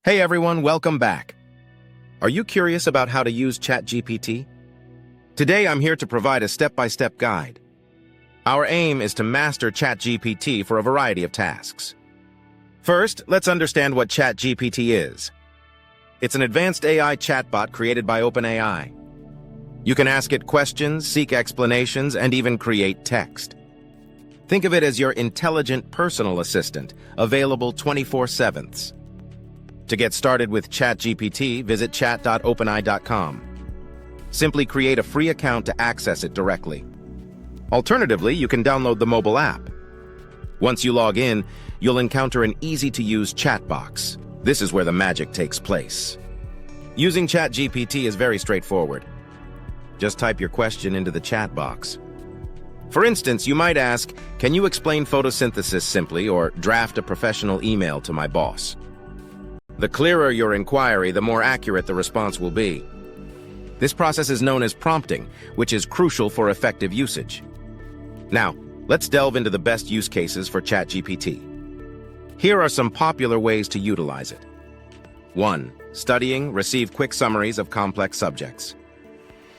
Hey everyone, welcome back. Are you curious about how to use ChatGPT? Today I'm here to provide a step-by-step guide. Our aim is to master ChatGPT for a variety of tasks. First, let's understand what ChatGPT is. It's an advanced AI chatbot created by OpenAI. You can ask it questions, seek explanations, and even create text. Think of it as your intelligent personal assistant, available 24/7. To get started with ChatGPT, visit chat.openai.com. Simply create a free account to access it directly. Alternatively, you can download the mobile app. Once you log in, you'll encounter an easy-to-use chat box. This is where the magic takes place. Using ChatGPT is very straightforward. Just type your question into the chat box. For instance, you might ask, "Can you explain photosynthesis simply," or "Draft a professional email to my boss." The clearer your inquiry, the more accurate the response will be. This process is known as prompting, which is crucial for effective usage. Now, let's delve into the best use cases for ChatGPT. Here are some popular ways to utilize it. 1. Studying, receive quick summaries of complex subjects.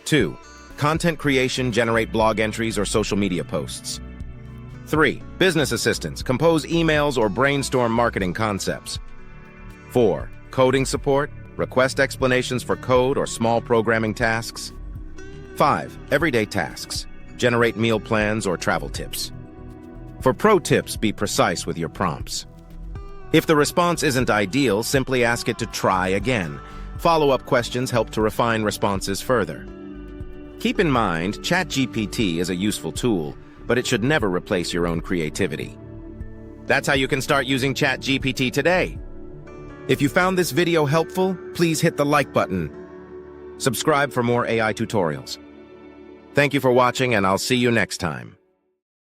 2. Content creation, generate blog entries or social media posts. 3. Business assistance, compose emails or brainstorm marketing concepts. 4. Coding support, request explanations for code or small programming tasks. 5. Everyday tasks, generate meal plans or travel tips. For pro tips, be precise with your prompts. If the response isn't ideal, simply ask it to try again. Follow-up questions help to refine responses further. Keep in mind, ChatGPT is a useful tool, but it should never replace your own creativity. That's how you can start using ChatGPT today. If you found this video helpful, please hit the like button. Subscribe for more AI tutorials. Thank you for watching, and I'll see you next time.